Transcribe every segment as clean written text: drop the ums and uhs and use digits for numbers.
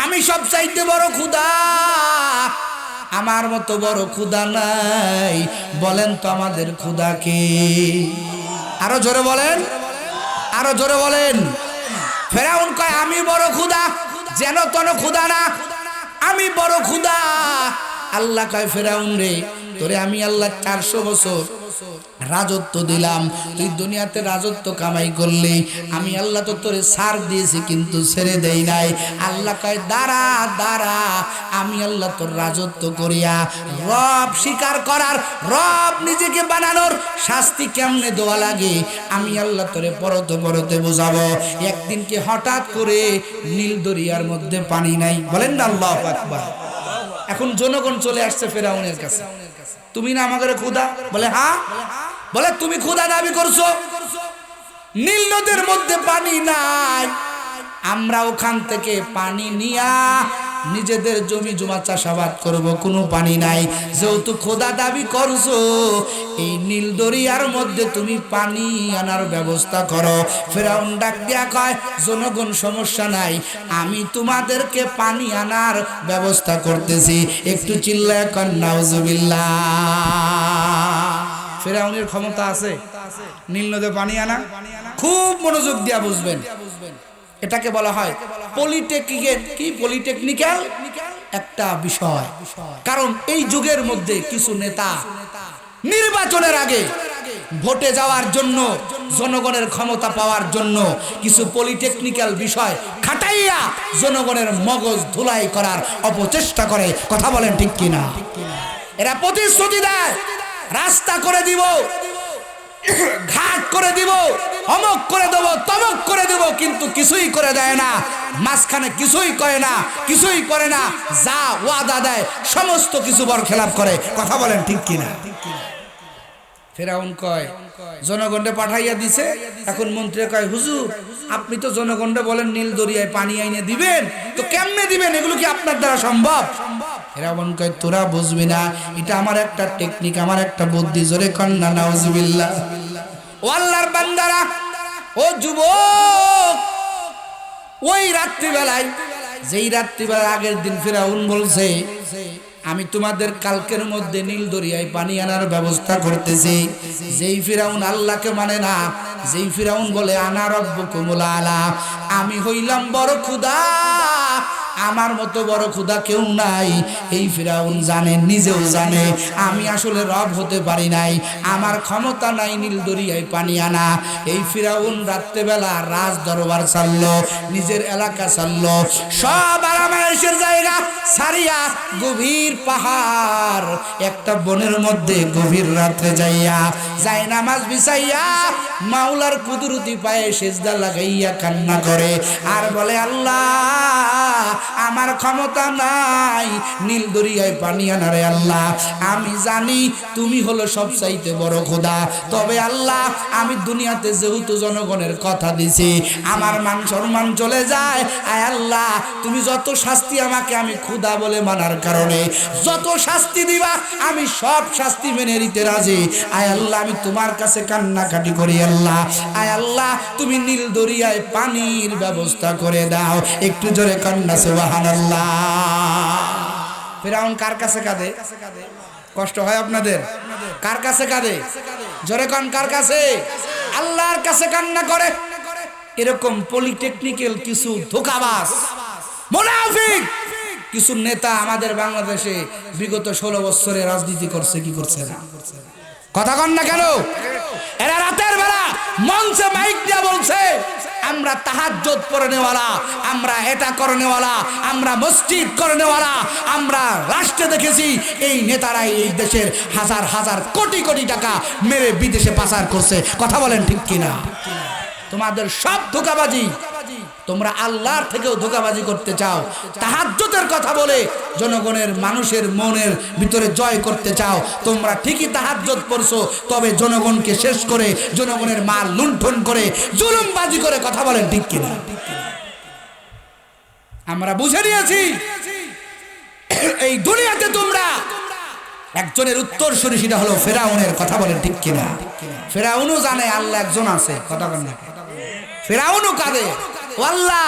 আমি সবচাইতে বড় খোদা, আমার মতো বড় খোদা নাই। বলেন তো আমাদের খোদা কে? আরো জোরে বলেন, আরো জোরে বলেন। ফেরাউন কয় আমি বড় খোদা, যেন তেন খোদা না, আমি বড় খোদা। আল্লাহ কয় ফেরাউন রে, তোরে আমি আল্লাহ 400 বছর রাজত্ব দিলাম, তুই দুনিয়াতে রাজত্ব কামাই করলি, আমি আল্লাহ তো তোরে ছাড় দিয়েছি কিন্তু ছেড়ে দেই নাই। আল্লাহ কয় দাঁড়া দাঁড়া, আমি আল্লাহ তোর রাজত্ব করিয়া রব স্বীকার করার, রব নিজেকে বানানোর শাস্তি কেমনে দেওয়া লাগে আমি আল্লাহ তোরে পরতে পরতে বোঝাবো। একদিনকে হঠাৎ করে নীল দরিয়ার মধ্যে পানি নাই, বলেন না আল্লাহু আকবার। এখন জনগণ চলে আসছে ফেরাউনের কাছে, তুমি না আমাদের খোদা? বলে হ্যাঁ। বলে তুমি খোদা দাবি করছো, নীল নদের মধ্যে পানি নাই, আমরা ওখান থেকে পানি নিয়া নিজেদের জমি জমা চাষাবাদ করব, কোনো পানি নাই। যেহেতু খোদা দাবি করছো, এই নীল দরিয়ার মধ্যে তুমি পানি আনার ব্যবস্থা করো। ফেরাউন ডাক দিয়া কয় জনগণ সমস্যা নাই, আমি তোমাদেরকে পানি আনার ব্যবস্থা করতেছি। একটু চিল্লায় কর নাউজুবিল্লাহ। ফেরাউনের ক্ষমতা আছে নীল নদে পানি আনা? খুব মনোযোগ দিয়া বুঝবেন, এটাকে বলা হয় পলিটেকনিকের কি পলিটেকনিক্যাল একটা বিষয়। কারণ এই যুগের মধ্যে কিছু নেতা নির্বাচনের আগে ভোটে যাওয়ার জন্য, জনগণের ক্ষমতা পাওয়ার জন্য কিছু পলিটেকনিক্যাল বিষয় খাটাইয়া জনগণের মগজ ধুলাই করার অপচেষ্টা করে। কথা বলেন ঠিক কিনা? এরা প্রতিশ্রুতি দেয় রাস্তা করে দিব, ঘাট করে দিব, অমক করে দেব, তমক করে দেব, কিন্তু কিছুই করে দেয় না। মাঝখানে কিছুই করে না, কিছুই করে না, যা ওয়াদা দেয় সমস্ত কিছু বরখেলাপ করে। কথা বলেন ঠিক কিনা? ফেরাউন কয় জনগণে পাঠাইয়া দিছে, এখন মন্ত্রী কয় হুজুর আপনি তো জনগণে বলেন নীল দরিয়ায় পানি আইনে দিবেন, তো কেমনে দিবেন? এগুলো কি আপনার দ্বারা সম্ভব? ফেরাউন কয় তোরা বুঝবি না, এটা আমার একটা টেকনিক, আমার একটা বুদ্ধি। জোরে কন্না নাউজুবিল্লাহ। ও আল্লাহর বান্দারা, ও যুবক, ওই রাত্রিবেলায়, যেই রাত্রিবেলার আগের দিন ফেরাউন বলছে আমি তোমাদের কালকের মধ্যে নীল দরিয়ায় পানি আনার ব্যবস্থা করতেছি, যেই ফিরাউন আল্লাহকে মানে না, যেই ফিরাউন বলে আনা রব্বুকুমুল আলা, আমি হইলাম বড় খোদা, আমার মতো বড় খোদা কেউ নাই, এই ফিরাউন জানে, নিজেও জানে আমি আসলে রব হতে পারি নাই, আমার ক্ষমতা নাই নীল দরিয়ায় পানি আনা। এই ফিরাউন রাত্রেবেলা রাজ দরবার ছাড়লো, নিজের এলাকা ছাড়লো, সব আরামায়েশের জায়গা ছাড়িয়া গভীর পাহাড় একটা বনের মধ্যে গভীর রাত্রে যাইয়া যায় নামাজ বিছাইয়া মাওলার কুদরতি পায়ে সেজদা লাগাইয়া কান্না করে আর বলে আল্লাহ আমার ক্ষমতা নাই নীল দরিয়ায় পানি আনারে আল্লাহ, আমি জানি তুমি হলো সবচাইতে বড় খোদা, তবে আল্লাহ আমি দুনিয়াতে যেহেতু জনগণের কথা দিছি আমার মান সম্মান চলে যায়, আয় আল্লাহ তুমি যত শাস্তি আমাকে আমি খোদা বলে মানার কারণে যত শাস্তি দিবা আমি সব শাস্তি মেনে নিতে রাজি, আয় আল্লাহ আমি তোমার কাছে কান্নাকাটি করি আল্লাহ, আয় আল্লাহ তুমি নীল দরিয়ায় পানির ব্যবস্থা করে দাও। একটু জোরে কান্না সুবহানাল্লাহ। ফিরাউন কার কাছে কাঁদে? কষ্ট হয় আপনাদের? কার কাছে কাঁদে? জোরে কান, কার কাছে? আল্লাহর কাছে কান্না করে। এরকম পলিটেকনিক্যাল কিছু ধোঁকাবাজ মুনাফিক কিছু নেতা আমাদের বাংলাদেশে বিগত 16 বছরে রাজনীতি করছে, কি করছে না? কথা কন না কেন? এরা রাতের বেলা মঞ্চে মাইক দিয়ে বলছে আমরা তাহাজ্জুদ পড়নেওয়ালা, আমরা এটা করনেওয়ালা, আমরা মসজিদ করনেওয়ালা, আমরা রাষ্ট্রে দেখেছি এই নেতারাই এই দেশের হাজার হাজার কোটি কোটি টাকা মেরে বিদেশে পাচার করছে। কথা বলেন ঠিক কিনা? তোমাদের সব ধোঁকাবাজি, তোমরা আল্লাহর থেকেও ধোঁকাবাজি করতে চাও, তাহাজ্জুদের কথা বলে জনগণের মানুষের মনের ভিতরে জয় করতে চাও, তোমরা ঠিকই তাহাজ্জুদ পড়ছো, তবে জনগণকে শেষ করে জনগণের মাল লুণ্ঠন করে জুলুমবাজি করে। কথা বলেন ঠিক কিনা? আমরা বুঝে নিয়েছি এই দুনিয়াতে তোমরা একজনের উত্তরসূরি, সেটা হলো ফেরাউনের। কথা বলেন ঠিক কিনা? ফেরাউনও জানে আল্লাহ একজন আছে। কথা বলেন না? ফেরাউনও কাঁদে, ও আল্লাহ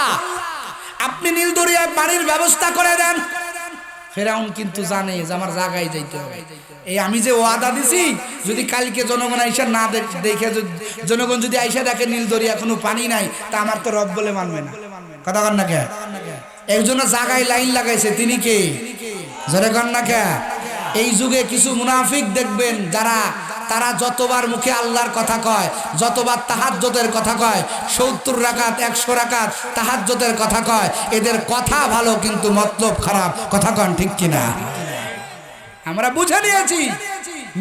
আপনি নীল দরিয়ায় পানির ব্যবস্থা করে দেন। ফেরাউন কিন্তু জানে যে আমার জায়গায় যাইতে হবে। এই আমি যে ওয়াদা দিছি, যদি কালকে জনগণ আইসা না দেখে, জনগণ যদি আইসা দেখে নীল দরিয়া কোনো পানি নাই, তা আমার তো রব বলে মানবে না। কথা কন না কে? একজন জায়গায় লাইন লাগাইছে, তিনি কে? জোরে কন না কে? এই যুগে কিছু মুনাফিক দেখবেন, তারা যতবার মুখে আল্লাহর কথা কয়, যতবার তাহাজ্জুদের কথা কয়, 70 রাকাত 100 রাকাত তাহাজ্জুদের কথা কয়, এদের কথা ভালো কিন্তু মতলব খারাপ। কথা কন ঠিক কিনা? আমরা বুঝে নিয়েছি,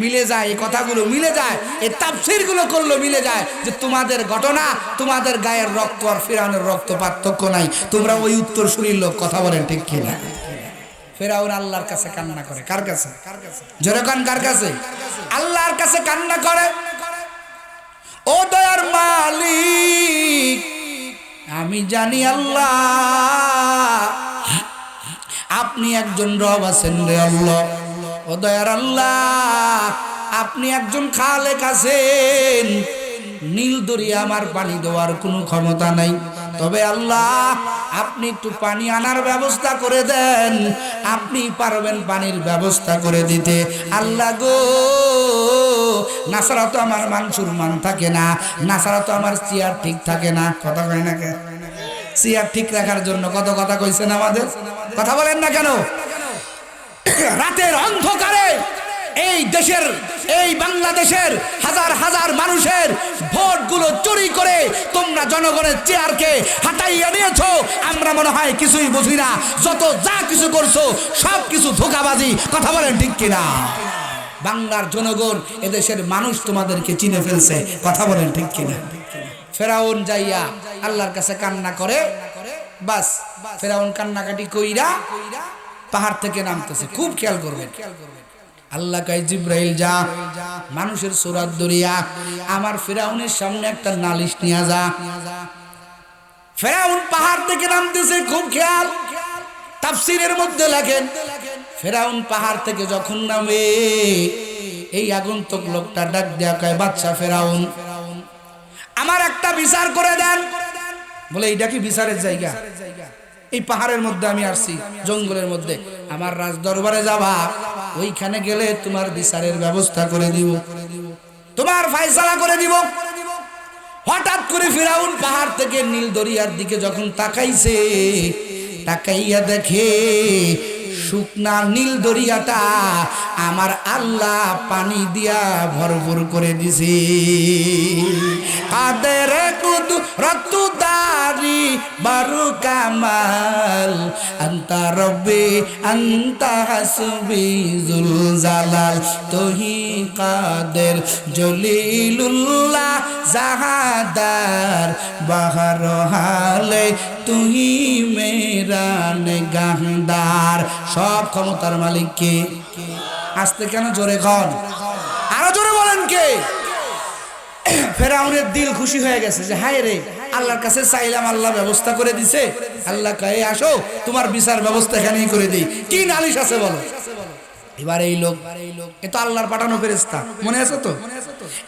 মিলে যায়, এই কথাগুলো মিলে যায়, এই তাফসীরগুলো করলো মিলে যায় যে তোমাদের ঘটনা, তোমাদের গায়ের রক্ত আর ফিরআউনের রক্ত পার্থক্য নাই, তোমরা ওই উত্তরসূরির লোক। কথা বলেন ঠিক কিনা? ফেরাউন আল্লাহর কাছে কান্না করে। কার কাছে? জোরে কান, কার কাছে? আল্লাহর কাছে কান্না করে, ও দয়ার মালিক, আমি জানি আল্লাহ আপনি একজন রব আছেন রে আল্লাহ। ও দয়ার আল্লাহ, আপনি একজন খালেক আছেন। নীল দরিয়া আমার পানি দেওয়ার কোনো ক্ষমতা নাই, তবে আল্লাহ আপনি একটু পানি আনার ব্যবস্থা করে দেন। আপনি পারবেন পানির ব্যবস্থা করে দিতে। আল্লাহ গো, নাসারা তো আমার মানসুর মান থাকে না, নাসারা তো আমার চেয়ার ঠিক থাকে না। কথা কয় না কেন? চেয়ার ঠিক রাখার জন্য কত কথা কইছেন আমাদের, কথা বলেন না কেন? রাতের অন্ধকারে এই দেশের, এই বাংলাদেশের হাজার হাজার মানুষের ভোটগুলো চুরি করে তোমরা জনগণের চেয়ারকে হাতাইয়া নিয়েছো। আমরা মনে হয় কিছুই বুঝি না, যত যা কিছু করছো সব কিছু ধোঁকাবাজি। কথা বলেন ঠিক কিনা? বাংলার জনগণ, এদেশের মানুষ তোমাদেরকে চিনে ফেলছে। কথা বলেন ঠিক কিনা? ফেরাউন যাইয়া আল্লাহর কাছে কান্না করে, বাস ফেরাউন কান্নাকাটি কইরা পাহাড় থেকে নামতেছে। খুব খেয়াল করবেন, আল্লাহ কয় জিব্রাইল যা, মানুষের সূরাত দরিয়া আমার ফেরাউনের সামনে একটা নালিশ নিয়ে যা। ফেরাউন পাহাড় থেকে নামতেছে, খুব খেয়াল। তাফসীরের মধ্যে লেখেন, ফেরাউন পাহাড় থেকে যখন নামে, এই আগন্তুক লোকটা ডাক দেয়া কয়, বাদশা ফেরাউন, আমার একটা বিচার করে দেন। বলে এইটা কি বিচারের জায়গা? এই পাহাড়ের মধ্যে আমি আসছি, জঙ্গলের মধ্যে, আমার রাজ দরবারে যাবা, ওইখানে গেলে তোমার বিচারের ব্যবস্থা করে দিব, তোমার ফায়সালা করে দিব। হঠাৎ করে ফিরাউন পাহাড় থেকে নীল দরিয়ার দিকে যখন তাকাইছে, তাকাইয়া দেখে শুকনা নীল দরিয়াটা আমার আল্লাহ পানি দিয়া ভরপুর করে দিছে। কাদের কুদরতুদারি বারু কামাল, আনতা রব্বি আনতা হাসবি জুল জালাল, তোহি কাদের জলিলুল্লাহ জাহাদার, বাহার হালে তুই মেরা নেগাহদার। সব ক্ষমতার মালিক কে? আসতে কেন? জোরে কন, আরো জোরে বলেন কে? ফেরাউনের দিল খুশি হয়ে গেছে যে হায় রে, আল্লাহর কাছে চাইলাম, আল্লাহ ব্যবস্থা করে দিছে। আল্লাহ কয়ে আসো, তোমার বিচার ব্যবস্থা এখানেই করে দিই। কি নালিশ আছে বলো? এবার এই লোক, এ তো আল্লাহর পাঠানো ফেরেশতা, মনে আছে তো?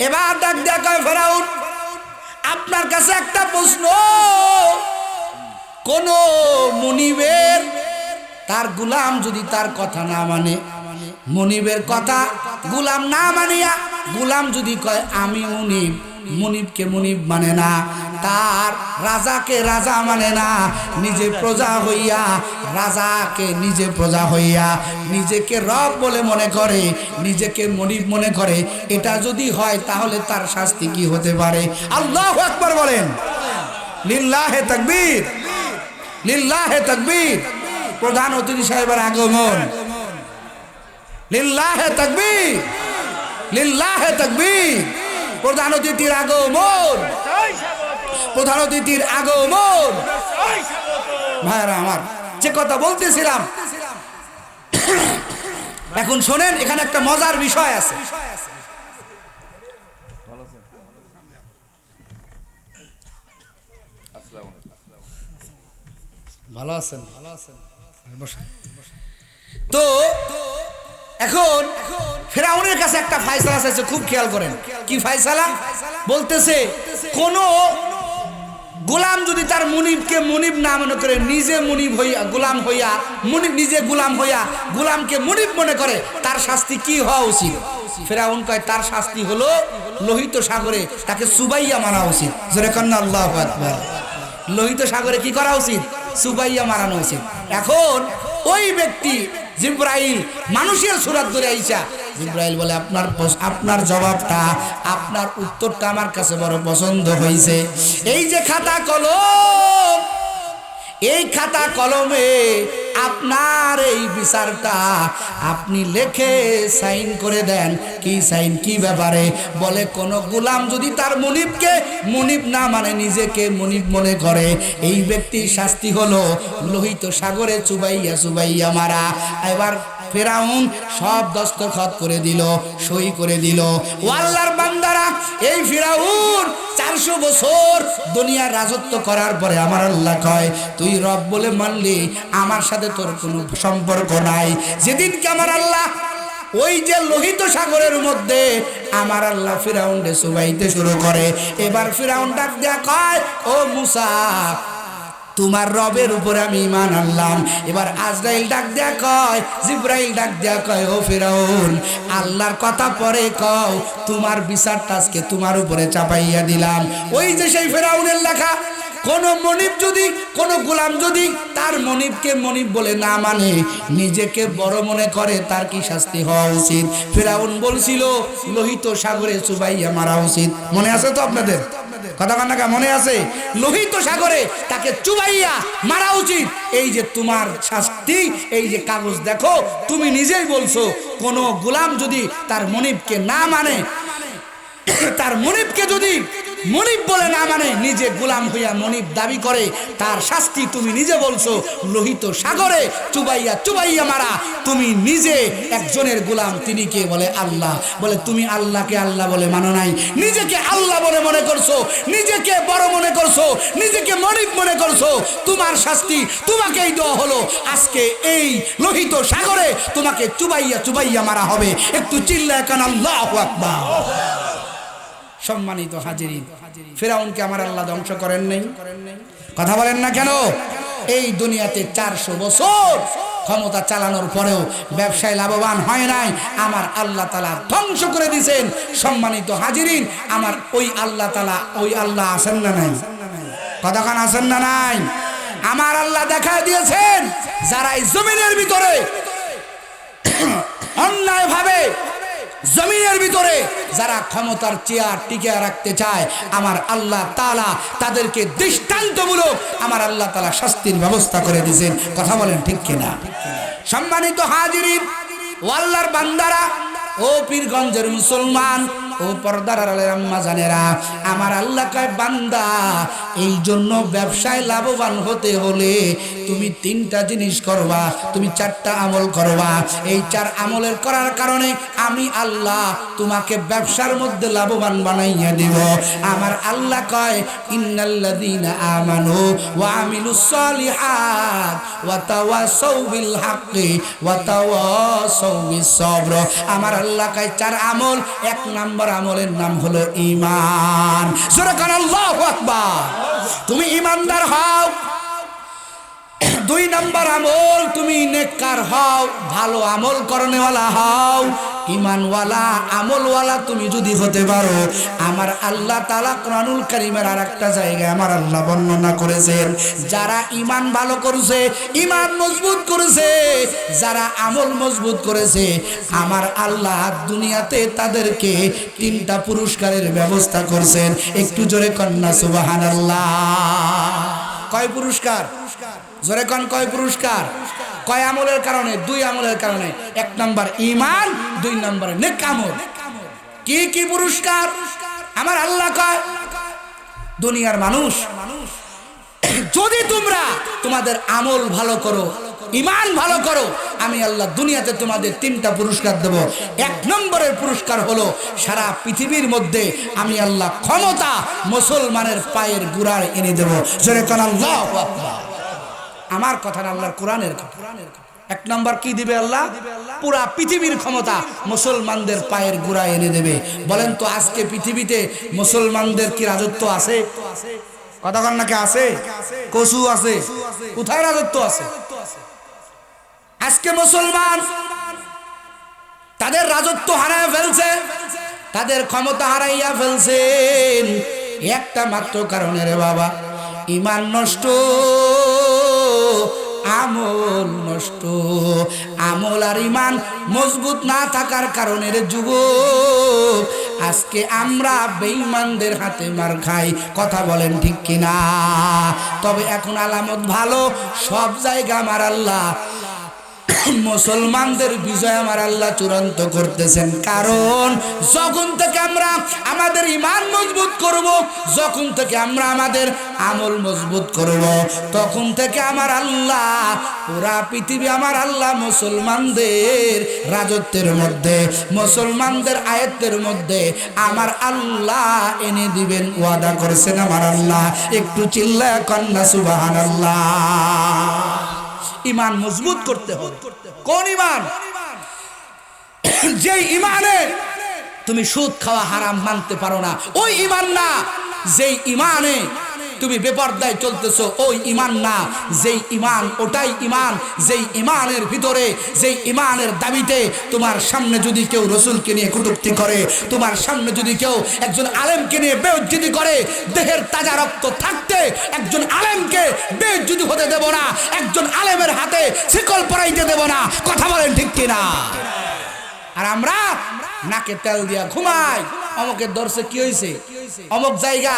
এবার ডাক দেয়া কয়, ফেরাউন আপনার কাছে একটা প্রশ্ন, কোন মুনিবের তার গুলাম যদি তার কথা না মানে, মুনিবের কথা গুলাম না মানিয়া, গুলাম যদি কয় আমি মুনিব, মুনিবকে মুনিব মানে না, তার রাজাকে রাজা মানে না, নিজে প্রজা হইয়া, রাজাকে নিজে প্রজা হইয়া নিজেকে রব বলে মনে করে, নিজেকে মুনিব মনে করে, এটা যদি হয় তাহলে তার শাস্তি কি হতে পারে? আল্লাহু আকবার বলেন। লিল্লাহে তাকবীর, লিল্লাহে তাকবীর। প্রধান অতিথি সাহেবের আগমন। লিল্লাহে তাকবীর, লিল্লাহে তাকবীর। প্রধান অতিথির আগমন, প্রধান অতিথির আগমন। ভাইরা আমার, যে কথা বলতেছিলাম, এখন শোনেন, এখানে একটা মজার বিষয় আছে। ভালো আছেন? তো এখন ফেরাউনের কাছে একটা ফায়সালা চাইছে, খুব খেয়াল করেন। কি ফায়সালা? বলতেছে কোন গোলাম যদি তার মুনিবকে মুনিব না মনে করে, নিজে মুনিব হইয়া গোলাম হইয়া মুনিব নিজে গোলাম হইয়া গোলামকে মুনিব মনে করে, তার শাস্তি কি হওয়া উচিত? ফেরাউন কয় তার শাস্তি হলো লোহিত সাগরে তাকে চুবাইয়া মারা উচিত। জোরে কন্না আল্লাহু আকবার। লোহিত সাগরে কি করা উচিত? চুবাইয়া মারানো উচিত। এখন ওই ব্যক্তি জিব্রাইল মানুষের সুরাত ধরে আইসা, জিব্রাইল বলে আপনার জবাবটা, আপনার উত্তরটা আমার কাছে বড় পছন্দ হয়েছে। এই যে খাতা কলম, এই খাতা কলমে আপনার এই বিচারটা আপনি লেখে সাইন করে দেন। কি সাইন? কি ব্যাপারে? বলে কোন গোলাম যদি তার মুনিবকে মুনিব না মানে নিজেকে মুনিব মনে করে, এই ব্যক্তির শাস্তি হলো লোহিত সাগরে চুবাইয়া চুবাইয়া মারা। এবার ফেরাউন সব দস্তখত করে দিল, সই করে দিল। ও আল্লাহর বান্দারা, এই ফেরাউন 400 বছর দুনিয়ার রাজত্ব করার পরে আমার আল্লাহ কয় তুই রব বলে মানলি, আমার সাথে তোর কোনো সম্পর্ক নাই। যেদিনকে আমার আল্লাহ ওই যে লোহিত সাগরের মধ্যে আমার আল্লাহ ফিরাউনকে চুবাইতে শুরু করে, এবার ফিরাউন ডাক দেয়া কয় ও মুসা, তোমার রবের উপরে আমি ঈমান আনলাম। এবার আজরাইল ডাক দেয়া কয়, জিব্রাইল ডাক দেয়া কয় ও ফিরাউন, আল্লাহর কথা পরে কও, তোমার বিচারটা আজকে তোমার উপরে চাপাইয়া দিলাম। ওই যে সেই ফিরাউনের লেখা, কোন মনিব যদি, কোন গোলাম যদি তার মনিবকে মনিব বলে না মানে, নিজেকে বড় মনে করে, তার কি শাস্তি হওয়া উচিত? ফিরাউন বলছিল লোহিত সাগরে চুবাইয়া মারা উচিত। মনে আছে তো আপনাদের কথা? কান্নাকা মনে আছে? লোহিত সাগরে তাকে চুবাইয়া মারা উচিত। এই যে তোমার শাস্তি, এই যে কাগজ দেখো, তুমি নিজেই বলছো কোন গোলাম যদি তার মনিবকে না মানে, তার মনিবকে যদি মনিব বলে না মানে, নিজে গোলাম হইয়া মনিব দাবি করে, তার শাস্তি তুমি নিজে বলছো লোহিত সাগরে চুবাইয়া চুবাইয়া মারা। তুমি নিজে একজনের গোলাম, তিনি কে? বলে আল্লাহ। বলে তুমি আল্লাহকে আল্লাহ বলে মানো নাই, নিজেকে আল্লাহ বলে মনে করছো, নিজেকে বড় মনে করছো, নিজেকে মনিব মনে করছো। তোমার শাস্তি তোমাকেই দেওয়া হলো। আজকে এই লোহিত সাগরে তোমাকে চুবাইয়া চুবাইয়া মারা হবে। একটু চিল্লায় কান আল্লাহু আকবার। সম্মানিত হাজিরিন, ফিরাউনকে আমার আল্লাহ ধ্বংস করেন নাই? কথা বলেন না কেন? এই দুনিয়াতে 400 বছর ক্ষমতা চালানোর পরেও ব্যবসায় লাভবান হয় নাই, আমার আল্লাহ তাআলা ধ্বংস করে দিয়েছেন। সম্মানিত হাজিরিন, আমার ওই আল্লাহ তাআলা, ওই আল্লাহ আছেন না নাই? কতক্ষণ আছেন না নাই? আমার আল্লাহ দেখা দিয়েছেন যারা এই জমিনের ভিতরে অন্যায় ভাবে, জমিনের ভিতরে যারা ক্ষমতার চেয়ার টিকে রাখতে চায়, আমার আল্লাহ তাআলা তাদেরকে দৃষ্টান্তমূলক আমার আল্লাহ তাআলা শাস্তির ব্যবস্থা করে দিয়েছেন। কথা বলেন ঠিক কিনা? সম্মানিত হাজিরিন ও আল্লাহর বান্দারা, ও পীরগঞ্জের মুসলমান, ও পর্দার আড়ালের আম্মা জানেরা, আমার আল্লাহ কয় বান্দা, এই জন্য ব্যবসায় লাভবান হতে হলে তুমি 3টা জিনিস করবা, তুমি 4টা আমল করবা। এই 4 আমলের করার কারণে আমি আল্লাহ তোমাকে ব্যবসার মধ্যে লাভবান বানাইয়া দিব। আমার আল্লাহ কয় ইন্নাল্লাযীনা আমানু ওয়া আমিলুস সালিহাত ওয়া তাওয়াসাউ বিল হাক্কি ওয়া তাওয়াসাউ বিস সবর। আমার আল্লাহ কয় 4 আমল। 1 নাম্বার আমলের নাম হলো ঈমান। জোরে কান আল্লাহু আকবার। তুমি ঈমানদার হও। 2 নাম্বার আমল, তুমি নেককার হও, ভালো আমল করনেওয়ালা হও, ঈমানওয়ালা আমলওয়ালা তুমি যদি হতে পারো, আমার আল্লাহ তাআলা কোরআনুল কারীমের আরেকটা জায়গায় আমার আল্লাহ বর্ণনা করেছেন, যারা ঈমান ভালো করেছে, ঈমান মজবুত করেছে, যারা আমল মজবুত করেছে, আমার আল্লাহ দুনিয়াতে তাদেরকে 3টা পুরস্কারের ব্যবস্থা করছেন। একটু জোরে কন্না সুবহানাল্লাহ। কয় পুরস্কার? জোরে কন, কয় পুরস্কার? কয় আমলের কারণে? 2 আমলের কারণে। 1 নাম্বার ঈমান, 2 নাম্বার নেক আমল। কি কি পুরস্কার? আমার আল্লাহ কয় দুনিয়ার মানুষ, যদি তোমরা তোমাদের আমল ভালো করো, ঈমান ভালো করো, আমি আল্লাহ দুনিয়াতে তোমাদের 3টা পুরস্কার দেব। 1 নম্বরের পুরস্কার হলো সারা পৃথিবীর মধ্যে আমি আল্লাহ ক্ষমতা মুসলমানের পায়ের গোড়ায় এনে দেব। জোরে কোন আল্লাহু আকবার। আমার কথা না, আল্লাহর কোরআনের কথা। 1 নম্বর কি দিবে আল্লাহ? পুরা পৃথিবীর ক্ষমতা মুসলমানদের পায়ের গোড়ায় এনে দেবে। বলেন তো আজকে পৃথিবীতে মুসলমানদের কি রাজত্ব আছে? কথা কন নাকি আছে? কসু আছে, কোথায় রাজত্ব আছে? আজকে মুসলমান তাদের রাজত্ব হারায় ফেলছে, তাদের ক্ষমতা হারাইয়া ফেলছেন একটা মাত্র কারণে রে বাবা, ঈমান নষ্ট, আমল নষ্ট। আমল আর ঈমান মজবুত না থাকার কারণে রে যুবক, আজকে আমরা বেঈমানদের হাতে মার খাই। কথা বলেন ঠিক কিনা? তবে এখন আলামত ভালো, সব জায়গা আমার আল্লাহ মুসলমানদের বিজয় আমার আল্লাহ চূড়ান্ত করতেছেন। কারণ যখন থেকে আমরা আমাদের ঈমান মজবুত করব, যখন থেকে আমরা আমাদের আমল মজবুত করব, তখন থেকে আমার আল্লাহ পুরা পৃথিবী আমার আল্লাহ মুসলমানদের রাজত্বের মধ্যে, মুসলমানদের আয়ত্তের মধ্যে আমার আল্লাহ এনে দিবেন, ওয়াদা করেছেন আমার আল্লাহ। একটু চিল্লায়া কন্যা সুবহানাল্লাহ। ঈমান মজবুত করতে হবে। কোন ঈমান? যে ঈমানে তুমি সুদ খাওয়া হারাম মানতে পারো না, ওই ঈমান না। যেই ঈমানে তুমি বেপরদায় চলতেছো, ওই ঈমান না। যেই ঈমান, ওটাই ঈমান যেই ঈমানের ভিতরে, যেই ঈমানের দাবিতে তোমার সামনে যদি কেউ রাসূলকে নিয়ে কটূক্তি করে, তোমার সামনে যদি কেউ একজন আলেমকে নিয়ে বেইজ্জতি করে, দেহের তাজা রক্ত থাকতে একজন আলেমকে বেইজ্জতি হতে দেব না, একজন আলেমের হাতে শিকল পরাইতে দেব না। কথা বলেন ঠিক কিনা? আর আমরা নাকে তেল দিয়া ঘুমাই, অমুকের দর্শে কি হয়েছে, অমুক জায়গা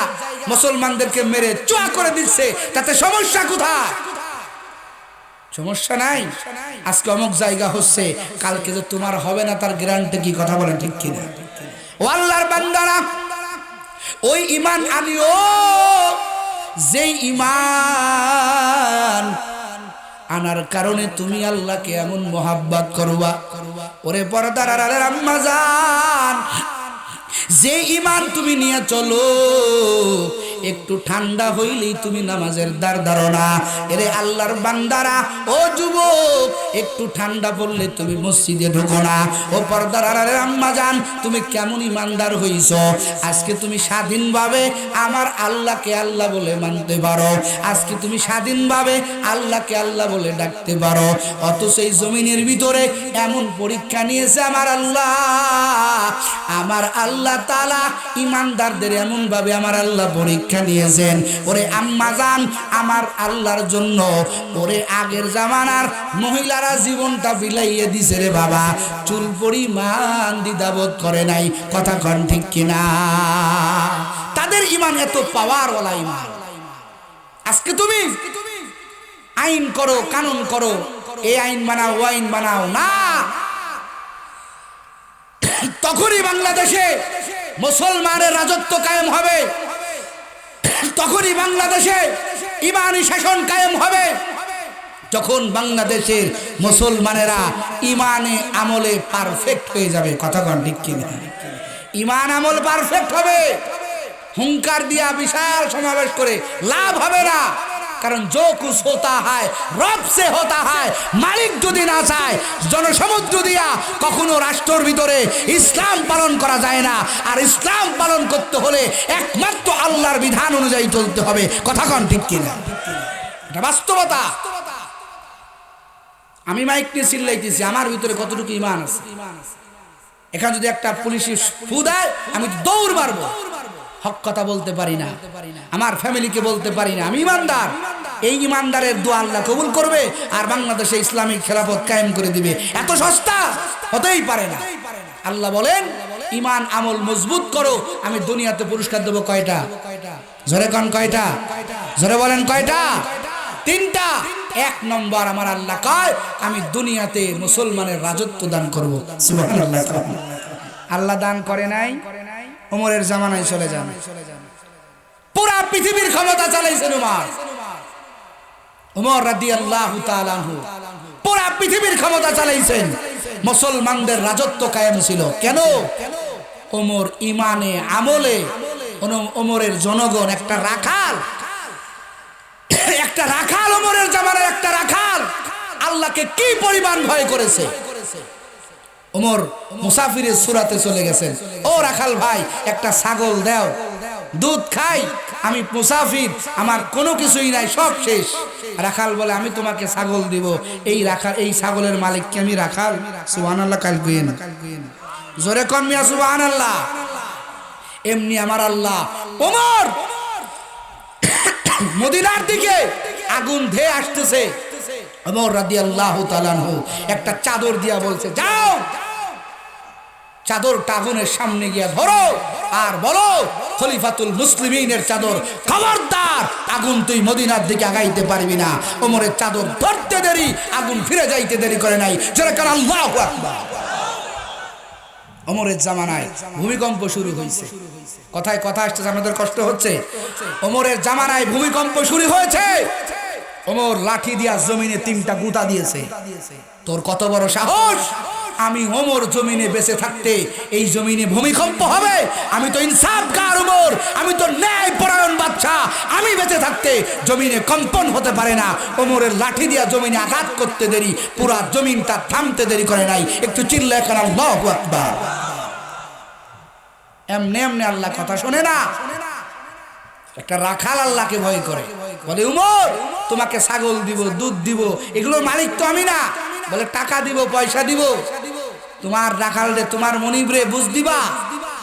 মুসলমানদেরকে মেরে চুয়া করে দিচ্ছে, তাতে সমস্যা কোথায়? সমস্যা নাই। আজকে অমুক জায়গা হচ্ছে, কালকে যে তোমার হবে না তার গ্যারান্টি কি? কথা বলেন ঠিক কিনা? ও আল্লাহর বান্দারা, ওই ঈমান আনিও যেই ঈমান আনার কারণে তুমি আল্লাহকে এমন মোহাব্বত করবা। ওরে পর্দার আড়ালের আম্মা জান, যে ঈমান তুমি নিয়ে চলো, একটু ঠান্ডা হইলেই তুমি নামাজের দ্বার ধরো না। এরে আল্লাহর বান্দারা, ও যুবক, একটু ঠান্ডা পড়লে তুমি মসজিদে ঢোকো না। ও পর্দার আড়ালের আম্মা জান, তুমি কেমন ঈমানদার হইছো? আজকে তুমি স্বাধীনভাবে আমার আল্লাহকে আল্লাহ বলে মানতে পারো, আজকে তুমি স্বাধীনভাবে আল্লাহকে আল্লাহ বলে ডাকতে পারো। অথচ এই জমিনের ভিতরে এমন পরীক্ষা নিয়েছে আমার আল্লাহ, আমার আল্লাহ তাআলা ঈমানদারদের এমন ভাবে আমার আল্লাহ পরীক্ষা নিয়েছেন। ওরে আম্মা জান, আমার আল্লাহর জন্য ওরে আগের জামানার মহিলারা জীবনটা বিলাইয়ে দিছে রে বাবা, চুল পরিমাণ দ্বিধাবোধ করে নাই। কথা কন ঠিক কিনা? তাদের ঈমান এত পাওয়ারওয়ালা ঈমান। আজকে তুমি আইন করো, কানুন করো, এই আইন বানাও, ও আইন বানাও না, তখনই বাংলাদেশে মুসলমানের রাজত্ব কায়েম হবে, তখনই বাংলাদেশে ঈমানি শাসন কায়েম হবে, যখন বাংলাদেশের মুসলমানেরা ঈমানে আমলে পারফেক্ট হয়ে যাবে। কথা কন ঠিক কিনা? ঈমান আমল পারফেক্ট হবে। হুঙ্কার দিয়া বিশাল সমাবেশ করে লাভ হবে না, কারণ जो कुछ होता है রব সে होता है। মালিক যদি না চায়, জনসমুদ্র দিয়া কখনো রাষ্ট্রের ভিতরে ইসলাম পালন করা যায় না। আর ইসলাম পালন করতে হলে একমাত্র আল্লাহর বিধান অনুযায়ী চলতে হবে। কথা কন ঠিক কিনা? এটা বাস্তবতা। আমি মাইক নিয়ে চিল্লাইতেছি, আমার ভিতরে কতটুকু ঈমান আছে। এখানে যদি একটা পুলিশ ফু দেয়, আমি দৌড় মারবো। হক কথা বলতে পারি না, আমার ফ্যামিলিকে বলতে পারি না আমি ঈমানদার। এই ঈমানদারের দোয়া আল্লাহ কবুল করবে, আর বাংলাদেশে ইসলামিক খেলাফত কায়েম করে দিবে। এত সস্তা হতেই পারে না। আল্লাহ বলেন, ঈমান আমল মজবুত করো, আমি দুনিয়াতে পুরস্কার দেবো। কয়টা? জোরে কন কয়টা? জোরে বলেন কয়টা? 3টা। 1 নম্বর আমার আল্লাহ কয়, আমি দুনিয়াতে মুসলমানের রাজত্ব দান করব। সুবহানাল্লাহ। আল্লাহ দান করে নাই, ওমরের জামানায় চলে যান, পুরা পৃথিবীর ক্ষমতা চালাইছেন ওমর রাদিয়াল্লাহু তাআলা আনহু, পুরা পৃথিবীর ক্ষমতা চালাইছেন। মুসলমানদের রাজত্ব কায়েম ছিল কেন? ওমর ঈমানে আমলে। ওমরের জনগণ একটা রাখাল, একটা রাখাল, ওমরের জামানায় একটা রাখাল আল্লাহকে কি পরিমাণ ভয় করেছে। ওমর মুসাফিরের সুরাতে চলে গেছেন, ও রাখাল ভাই একটা ছাগল দাও, দুধ খাই, আমি মুসাফির, আমার কোনো কিছুই নাই, সব শেষ। রাখাল বলে আমি তোমাকে ছাগল দিব। এই ছাগলের মালিক কি আমি রাখাল? সুবহানাল্লাহ কাল কইেন, জোরে কোন মিয়া সুবহানাল্লাহ। এমনি আমার আল্লাহ ওমর মদিনার দিকে আগুন ধেয়ে আসতেছে, ওমর রাদিয়াল্লাহু তাআলা আনহু একটা চাদর দিয়া বলছে, যাও চাদরটা আগুনের সামনে গিয়া ধরো আর বলো, খলিফাতুল মুসলিমিনের চাদর, খবরদার আগুন তুই মদিনার দিকে আগাইতে পারবি না। ওমরের চাদর ধরতে দেরি, আগুন ফিরে যাইতে দেরি করে নাই। জোরে কার আল্লাহু আকবার। ওমরের জামানায় ভূমিকম্প শুরু হয়েছে। কথায় কথা আসতেছে, আমাদের কষ্ট হচ্ছে। ওমরের জামানায় ভূমিকম্প শুরু হয়েছে। ওমর লাঠি দিয়া জমিনে 3টা গুতা দিয়েছে। তোর কত বড় সাহস, আমি ওমর জমিনে বেঁচে থাকতে এই জমিনে ভূমিকম্প হবে? আমি তো ইনসাফগার ওমর, আমি তো ন্যায় পরায়ণ বাদশা, আমি বেঁচে থাকতে জমিনে কম্পন হতে পারে না। ওমরের লাঠি দিয়া জমিনে আঘাত করতে দেরি, পুরা জমিনটা থামতে দেরি করে নাই। একটু চিল্লায় কেন আল্লাহু আকবার। এমনি এমনি আল্লাহ কথা শোনে না। একটা রাখাল আল্লাহকে ভয় করে, বলে উমর তোমাকে ছাগল দিব, দুধ দিব, এগুলোর মালিক তো আমি না। বলে টাকা দিব, পয়সা দিব, তোমার রাখাল রে, তোমার মনিব রে বুঝ দিবা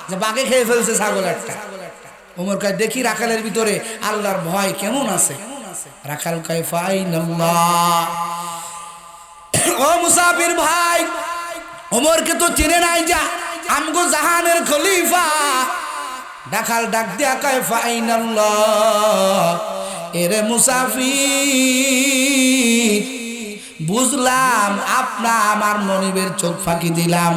যে বাঘে খেয়ে ফেলছে ছাগল একটা। ওমর কয় দেখি রাখালের ভিতরে আল্লাহর ভয় কেমন আছে। রাখাল কয় ফাইনাল্লাহ। ও মুসাফির ভাই, ওমরকে তো চিনে নাই, যা আমগো জাহানের খলিফা। রাখাল ডাক দিয়া কয় ফাইনাল্লাহ। এরে মুসাফির, বুঝলাম আমার মনিবের চোখ ফাঁকি দিলাম,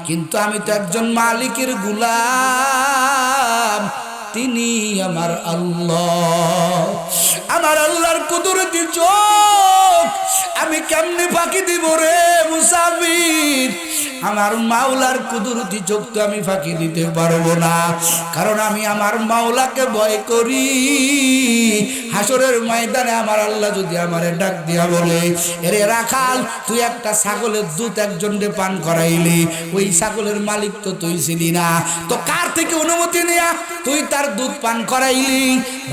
কিন্তু আমি তো একজন মালিকের গোলাম, তিনি আমার আল্লাহ। আমার আল্লাহর কুদরতি চোখ আমি কেমনে ফাঁকি দিব রে মুসাফির? আমার মাওলার কুদরতি চোখ তো আমি ফাঁকি দিতে পারবো না, কারণ আমি আমার মাওলাকে ভয় করি। হাসরের ময়দানে আমার আল্লাহ যদি আমারে ডাক দিয়া বলে, এরে রাখাল তুই একটা ছাগলের দুধ একজনকে পান করাইলি, ওই ছাগলের মালিক তো তুই ছিলি না, তো কার থেকে অনুমতি নেয়া তুই তার দুধ পান করাইলি?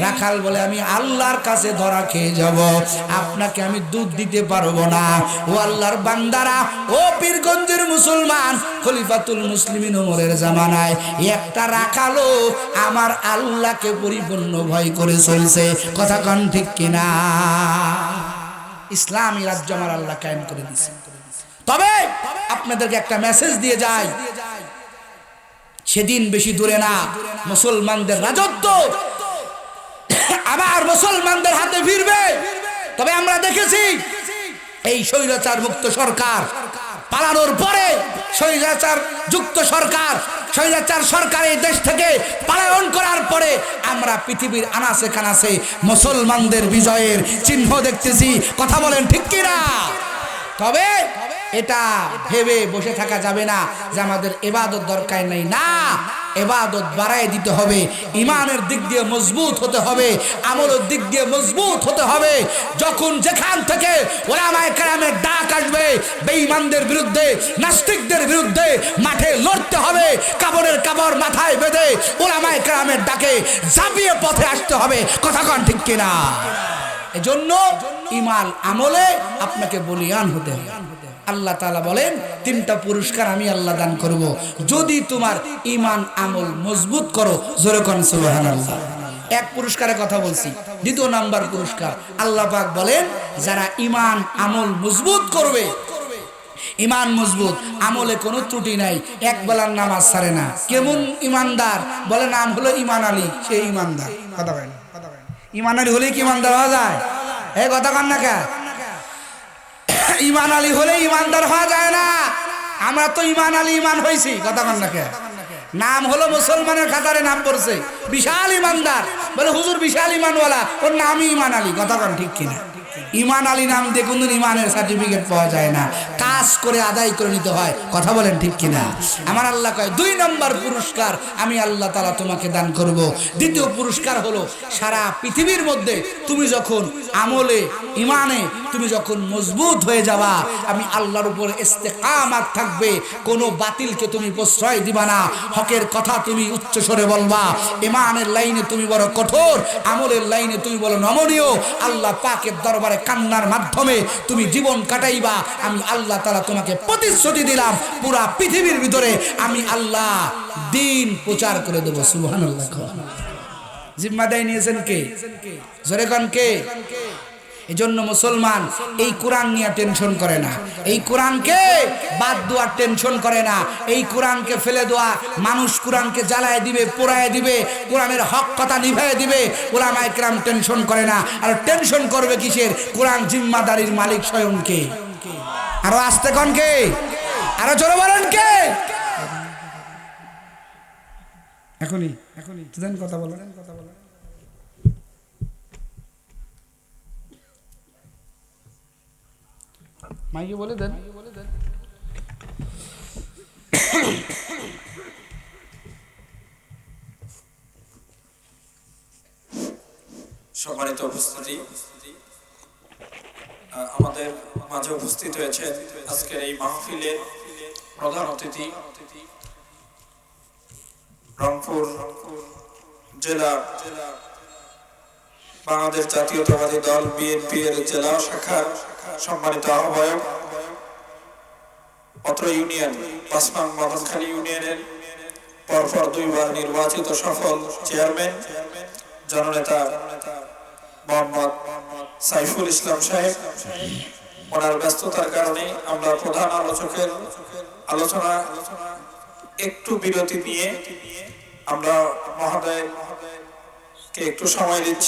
রাখাল বলে আমি আল্লাহর কাছে ধরা খেয়ে যাব, আপনাকে আমি দুধ দিতে পারবো না। ও আল্লাহর বান্দারা, ও পীরগঞ্জের মুসলমান, খলিফাতুল মুসলিমিন ওমরের জামানায় একটা রাখালও আমার আল্লাহকে পরিপূর্ণ ভয় করে চলছে। কথা কন ঠিক কিনা? ইসলামী রাজ্য আমার আল্লাহ কায়েম করে দিয়েছে। তবে আপনাদেরকে একটা মেসেজ দিয়ে যায়, সেদিন বেশি দূরে না, মুসলমানদের রাজত্ব আবার মুসলমানদের হাতে ফিরবে। তবে আমরা দেখেছি এই স্বৈরাচার মুক্ত সরকার পালানোর পরে, স্বৈরাচার যুক্ত সরকার, স্বৈরাচার সরকার এই দেশ থেকে পলায়ন করার পরে আমরা পৃথিবীর আনাচে কানাচে মুসলমানদের বিজয়ের চিহ্ন দেখতেছি। কথা বলেন ঠিক কিনা? তবে এটা ভেবে বসে থাকা যাবে না যে আমাদের ইবাদত দরকার নেই। না, ইবাদত বাড়ায় দিতে হবে, ইমানের দিক দিয়ে মজবুত হতে হবে, আমলের দিক দিয়ে মজবুত হতে হবে। যখন যেখান থেকে ওলামায়ে কেরামের ডাক আসবে, বেঈমানদের বিরুদ্ধে, নাস্তিকদের বিরুদ্ধে মাঠে লড়তে হবে, কাবরের কাবর মাথায় বেঁধে ওলামায়ে কেরামের ডাকে ঝাঁপিয়ে পথে আসতে হবে। কথা কন ঠিক কিনা? এজন্য ইমান আমলে আপনাকে বলিয়ান হতে হবে। আল্লাহ তাআলা বলেন 3টা পুরস্কার আমি আল্লাহ দান করব যদি তোমার ইমান আমল মজবুত করো। জোরে কোন সুবহানাল্লাহ। এক পুরস্কারের কথা বলছি। 2 নাম্বার পুরস্কার আল্লাহ পাক বলেন যারা ইমান আমল মজবুত করবে, ইমান মজবুত, আমলে কোনো ত্রুটি নাই, এক বেলার নামাজ ছাড়ে না। কেমন ইমানদার? বলে নাম হলো ইমান আলী, সেই ইমানদার। কথা বলেন, ইমান আলী হলেই কি ইমানদার হওয়া যায়? এই কথা কন না কে? ইমান আলী হলে ইমানদার হওয়া যায় না। আমরা তো ইমান আলী ইমান হয়েছি। কথা কন না কে? নাম হলো মুসলমানের খাতারে নাম পড়ছে, বিশাল ইমানদার, বলে হুজুর বিশাল ইমানওয়ালা, ওর নামই ইমান আলী। কথা কন ঠিক কিনা? ইমান আলী নাম দিয়ে কোনদিন ইমানের সার্টিফিকেট পাওয়া যায় না, কাজ করে আদায় করে নিতে হয়। কথা বলেন ঠিক কিনা? আমার আল্লাহ কয় 2 নম্বর পুরস্কার আমি আল্লাহ তাআলা তোমাকে দান করব। দ্বিতীয় পুরস্কার হলো সারা পৃথিবীর মধ্যে তুমি যখন আমলে ইমানে তুমি যখন মজবুত হয়ে যাবা, আমি আল্লাহর উপর ইস্তেকামাত থাকবে, কোনো বাতিলকে তুমি প্রশ্রয় দিবা না, হকের কথা তুমি উচ্চ স্বরে বলবা, ইমানের লাইনে তুমি বড় কঠোর, আমলের লাইনে তুমি বড় নমনীয়, আল্লাহ পাকের দরবারে কান্নার মাধ্যমে তুমি জীবন কাটাইবা। আমি আল্লাহ তাআলা তোমাকে প্রতিশ্রুতি দিলাম, পুরা পৃথিবীর ভিতরে আমি আল্লাহ দিন প্রচার করে দেব। সুবহানাল্লাহ। জিম্মাদারি নিয়েছেন কে? জোরে কোন কে? এজন্য মুসলমান এই কোরআন নিয়ে টেনশন করে না, এই কোরআনকে বাদ দেওয়ার টেনশন করে না, এই কোরআনকে ফেলে দেওয়া মানুষ কোরআনকে জ্বালায় দিবে, পোড়ায় দিবে, কোরআনের হক কথা নিভায় দিবে, উলামায়ে কেরাম টেনশন করে না। আর টেনশন করবে কিসের? কোরআন জিম্মাদারির মালিক স্বয়ং কে? আরো আস্তে কোন কে? আরো জোরে বলেন কে? এখনই কথা বলেন। মাইকে বলে দেন। সম্মানিত উপস্থিতি, আমাদের মাঝে উপস্থিত হয়েছে আজকের এই মাহফিলের প্রধান অতিথি রংপুর জেলা বাংলাদেশ জাতীয়তাবাদী দল বিএনপি এর জেলা শাখার সম্মানিত আহ্বায়ক, অত্র ইউনিয়ন 5 নং মদনখালী ইউনিয়নের পরপর 2 বার নির্বাচিত সফল চেয়ারম্যান জননেতা মোহাম্মদ সাইফুল ইসলাম সাহেব, ওনার ব্যস্ততার কারণে আমরা প্রধান আলোচকের আলোচনা একটু বিরতি নিয়ে আমরা মহোদয়কে একটু সময় দিচ্ছি।